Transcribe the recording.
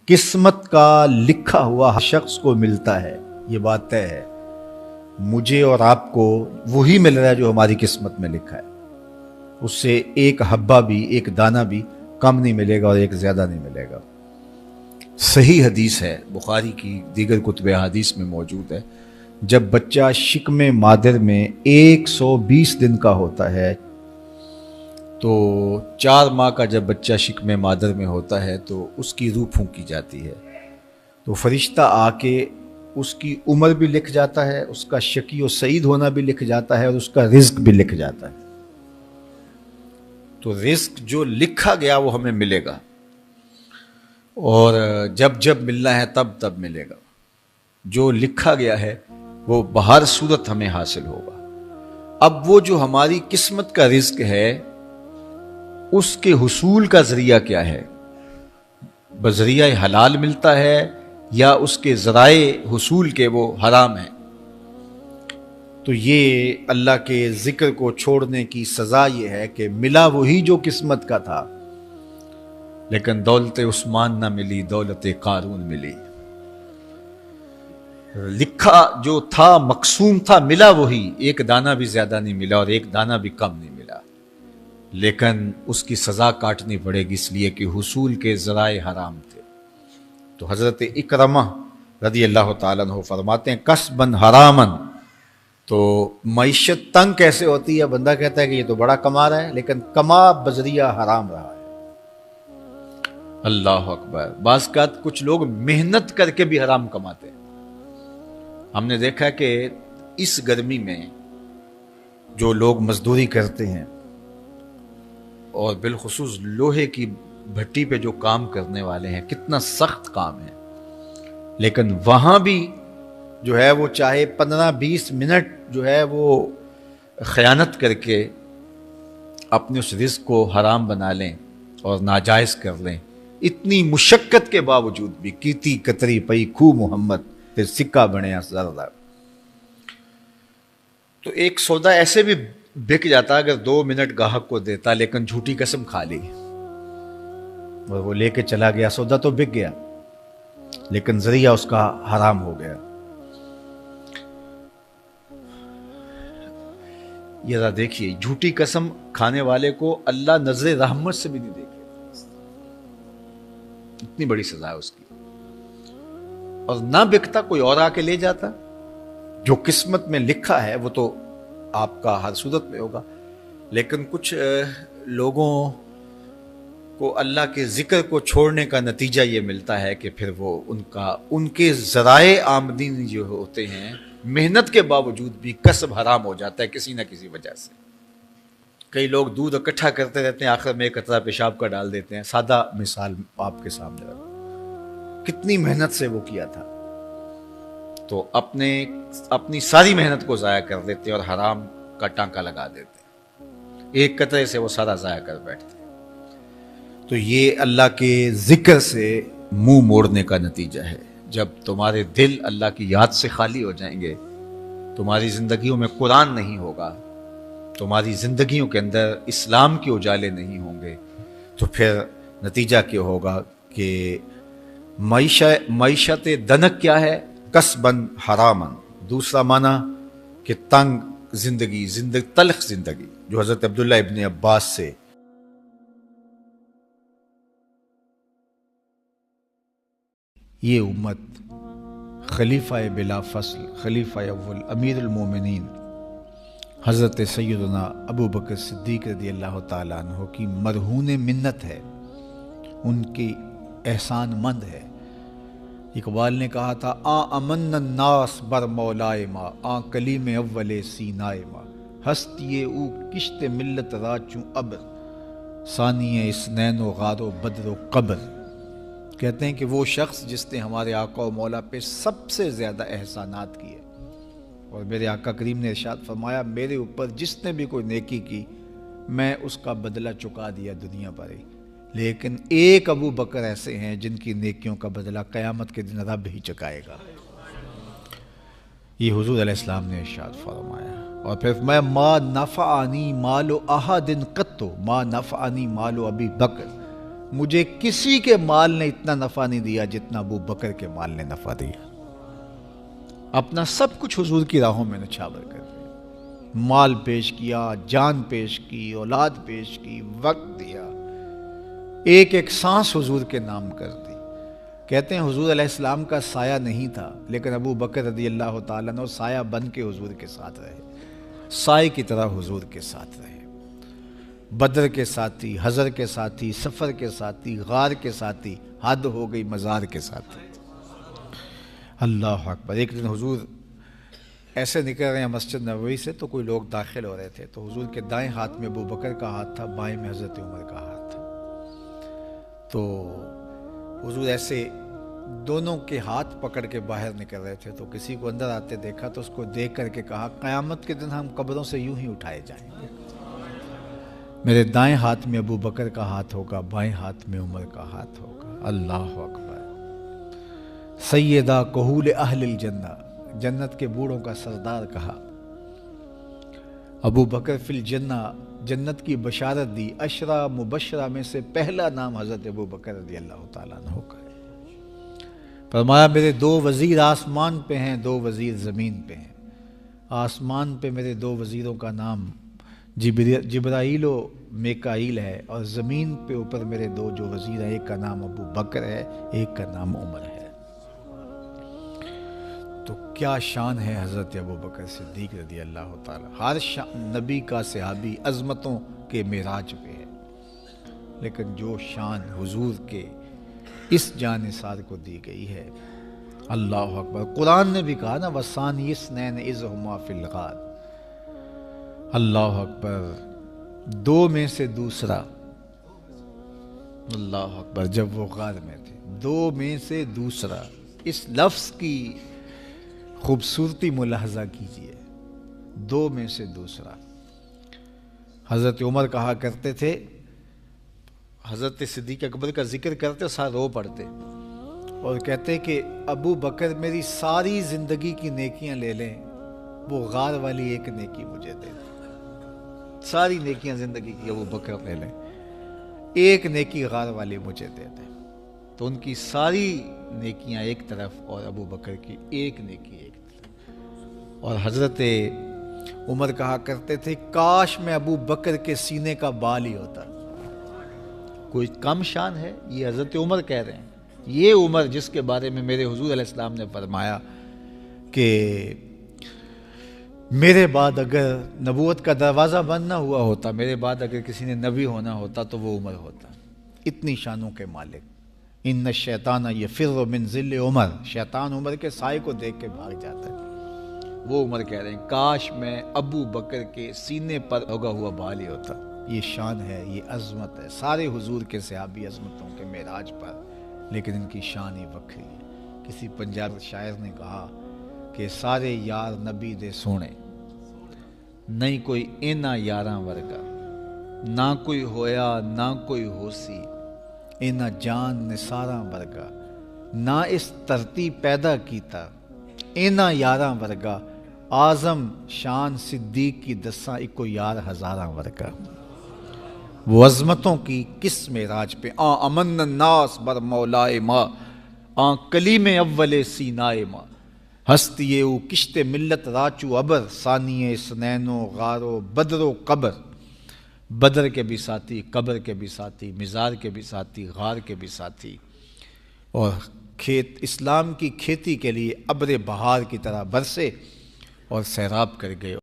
किस्मत का लिखा हुआ हर शख्स को मिलता है, ये बात तय है। मुझे और आपको वही मिल रहा है जो हमारी किस्मत में लिखा है। उससे एक हब्बा भी, एक दाना भी कम नहीं मिलेगा और एक ज्यादा नहीं मिलेगा। सही हदीस है, बुखारी की दीगर कुतुब हदीस में मौजूद है। जब बच्चा शिकमे मादर में 120 दिन का होता है, तो 4 माह का जब बच्चा शिकमे मादर में होता है तो उसकी रूह फूंकी जाती है। तो फरिश्ता आके उसकी उम्र भी लिख जाता है, उसका शकी और सईद होना भी लिख जाता है और उसका रिज्क भी लिख जाता है। तो रिज्क जो लिखा गया वो हमें मिलेगा, और जब जब मिलना है तब तब मिलेगा। जो लिखा गया है वो बहर सूरत हमें हासिल होगा। अब वो जो हमारी किस्मत का रिज्क है, उसके हुसूल का जरिया क्या है? बजरिया हलाल मिलता है या उसके जराए हुसूल के वो हराम है? तो ये अल्लाह के जिक्र को छोड़ने की सजा ये है कि मिला वही जो किस्मत का था, लेकिन दौलत उस्मान ना मिली, दौलत कारून मिली। लिखा जो था, मकसूम था, मिला वही, एक दाना भी ज्यादा नहीं मिला और एक दाना भी कम नहीं मिला, लेकिन उसकी सजा काटनी पड़ेगी, इसलिए कि हुसूल के जराए हराम थे। तो हजरत इकरमा रदी अल्लाह ताला अन्हु फरमाते हैं, कसबन हरामन। तो मईशत तंग कैसे होती है? बंदा कहता है कि ये तो बड़ा कमा रहा है, लेकिन कमा बजरिया हराम रहा है। अल्लाह अकबर। बाज़ कुछ लोग मेहनत करके भी हराम कमाते हैं। हमने देखा कि इस गर्मी में जो लोग मजदूरी करते हैं, और बिलखुसूस लोहे की भट्टी पे जो काम करने वाले हैं, कितना सख्त काम है, लेकिन वहां भी जो है वो चाहे 15-20 मिनट जो है वो खयानत करके अपने उस रिज़्क को हराम बना लें और नाजायज कर लें। इतनी मुशक्कत के बावजूद भी कीती कतरी पई खू मोहम्मद फिर सिक्का बने ज़रा। तो एक सौदा ऐसे भी बिक जाता अगर 2 मिनट गाहक को देता, लेकिन झूठी कसम खा ली और वो लेके चला गया। सौदा तो बिक गया, लेकिन जरिया उसका हराम हो गया। ये देखिए, झूठी कसम खाने वाले को अल्लाह नजरे रहमत से भी नहीं देखे, इतनी बड़ी सजा है उसकी। और ना बिकता, कोई और आके ले जाता। जो किस्मत में लिखा है वो तो आपका हर सूरत में होगा, लेकिन कुछ लोगों को अल्लाह के जिक्र को छोड़ने का नतीजा ये मिलता है कि फिर वो उनके जराए आमदनी जो होते हैं, मेहनत के बावजूद भी कसब हराम हो जाता है किसी ना किसी वजह से। कई लोग दूध इकट्ठा करते रहते हैं, आखिर में एक कतरा पेशाब का डाल देते हैं। सादा मिसाल आपके सामने रखो, कितनी मेहनत से वो किया था, तो अपनी सारी मेहनत को ज़ाया कर देते और हराम का टांका लगा देते, एक कतरे से वो सारा ज़ाया कर बैठते। तो ये अल्लाह के जिक्र से मुंह मोड़ने का नतीजा है। जब तुम्हारे दिल अल्लाह की याद से खाली हो जाएंगे, तुम्हारी जिंदगियों में कुरान नहीं होगा, तुम्हारी जिंदगियों के अंदर इस्लाम के उजाले नहीं होंगे, तो फिर नतीजा क्या होगा कि मईशत दनक क्या है? कसबन हरामन। दूसरा माना कि तंग जिंदगी, तल्ख जिंदगी, जो हजरत अब्दुल्ला इब्न अब्बास से ये उम्मत खलीफा बिला फसल, खलीफा अव्वल, अमीर अल-मोमिनीन हज़रत सैयदना अबू बकर सिद्दीक़ रज़ी अल्लाह ताला अन्हु की मरहून मिन्नत है, उनकी एहसान मंद है। इकबाल ने कहा था, आ अमन नास बर मौलाए मा, आ कलीम अव्वले सीनाए मा, हस्तिये ऊ किश्त मिल्लत राचू अबर, सानिये इसनैन व गारो बदरो कबर। कहते हैं कि वो शख्स जिसने हमारे आका और मौला पे सबसे ज़्यादा एहसानात किए, और मेरे आका करीम ने इरशाद फरमाया, मेरे ऊपर जिसने भी कोई नेकी की मैं उसका बदला चुका दिया दुनिया पर ही, लेकिन एक अबू बकर ऐसे हैं जिनकी नेकियों का बदला क़यामत के दिन रब ही चुकाएगा। ये हुजूर अलैहिस्सलाम ने इरशाद फरमाया। और फिर मैं मा नफ़अनी मालो अहादिन कत्तो मा नफ़अनी मालो अबी बकर, मुझे किसी के माल ने इतना नफा नहीं दिया जितना अबू बकर के माल ने नफा दिया। अपना सब कुछ हुजूर की राहों में नछावर कर दिया, माल पेश किया, जान पेश की, औलाद पेश की, वक्त दिया, एक एक सांस हुजूर के नाम कर दी। कहते हैं हुजूर अलैहिस्सलाम का साया नहीं था, लेकिन अबू बकर रज़ी अल्लाह तआला अन्हु साया बन के हुजूर के साथ रहे, साए की तरह हुजूर के साथ रहे। बदर के साथी, हजर के साथी, सफ़र के साथी, गार के साथी, हद हो गई मज़ार के साथी। अल्लाह अकबर। एक दिन हुजूर ऐसे निकल रहे हैं मस्जिद नबवी से, तो कोई लोग दाखिल हो रहे थे, तो हुजूर के दाएं हाथ में अबू बकर का हाथ था, बाएं में हज़रत उमर का हाथ था। तो हुजूर ऐसे दोनों के हाथ पकड़ के बाहर निकल रहे थे, तो किसी को अंदर आते देखा तो उसको देख करके कहा, क़यामत के दिन हम कब्रों से यूं ही उठाए जाएंगे, मेरे दाएं हाथ में अबू बकर का हाथ होगा, बाएं हाथ में उमर का हाथ होगा। अल्लाह अकबर। सैयदा कहूल अहलिल जन्ना, जन्नत के बूढ़ों का सरदार कहा। अबू बकर फिल जन्ना, जन्नत की बशारत दी। अशरा मुबशरा में से पहला नाम हज़रत अबू बकर रज़ी अल्लाह तआला अन्हु का है। फरमाया मेरे दो वज़ीर आसमान पे हैं, दो वज़ीर ज़मीन पे हैं। आसमान पे मेरे दो वज़ीरों का नाम जिब्राईल व मेकाईल है, और ज़मीन पे ऊपर मेरे दो जो वज़ीर हैं, एक का नाम अबू बकर है, एक का नाम उमर है। तो क्या शान है हज़रत अबू बकर सिद्दीक़ रज़ी अल्लाह तआला। हर नबी का सहाबी अज़मतों के मेराज पे है, लेकिन जो शान हुजूर के इस जानिसार को दी गई है, अल्लाह अकबर। कुरान ने भी कहा ना, वसानी इस्नैन इज़ हुमा फिल गार। अल्लाह अकबर। दो में से दूसरा, अल्लाह अकबर, जब वो गार में थे, दो में से दूसरा। इस लफ्ज़ की खूबसूरती मुलाहजा कीजिए, दो में से दूसरा। हज़रत उमर कहा करते थे, हज़रत सिद्दीक़ अकबर का जिक्र करते साथ रो पड़ते और कहते कि अबू बकर मेरी सारी ज़िंदगी की नेकियां ले लें, वो गार वाली एक नेकी मुझे दे दें। सारी नेकियां ज़िंदगी की अबू बकर ले लें, एक नेकी गार वाली मुझे दे दें। तो उनकी सारी नेकियां एक तरफ और अबू बकर की एक नेकी एक तरफ। और हज़रत उमर कहा करते थे, काश मैं अबू बकर के सीने का बाल ही होता। कोई कम शान है? ये हज़रत उमर कह रहे हैं, ये उमर जिसके बारे में मेरे हुजूर अलैहिस्सलाम ने फरमाया कि मेरे बाद अगर नबूवत का दरवाज़ा बंद ना हुआ होता, मेरे बाद अगर किसी ने नबी होना होता तो वो उमर होता। इतनी शानों के मालिक। इन्न शैतान यफ़िर्रु मिन ज़िल्ल उमर, शैतान उमर के साए को देख के भाग जाता है। वो उमर कह रहे हैं, काश मैं अबू बकर के सीने पर लगा हुआ बाल ही होता। ये शान है, ये अज़मत है। सारे हुजूर के सहाबी अज़मतों के मेराज पर, लेकिन इनकी शान ही वक्री है। किसी पंजाबी शायर ने कहा कि सारे यार नबी दे सोने, नहीं कोई इना यारां वर्गा, ना कोई होया ना कोई होसी, इना जान निसारां वर्गा, ना इस धरती पैदा कीता, इना यारां वर्गा, आज़म शान सिद्दीक की दसा इको यार हज़ारां वर्गा। वो अज़मतों की किस मेराज पे, आ अमन नास बर मौलाए माँ, आ कलीम अव्वले सीनाए माँ, हस्तिये उ किश्ते मिल्लत राचू अबर, सानिये सनैनो गारो बदरो कबर। बदर के भी साथी, कबर के भी साथी, मिज़ार के भी साथी, गार के भी साथी। और खेत इस्लाम की खेती के लिए अब्र बहार की तरह बरसे और सैराब कर गए।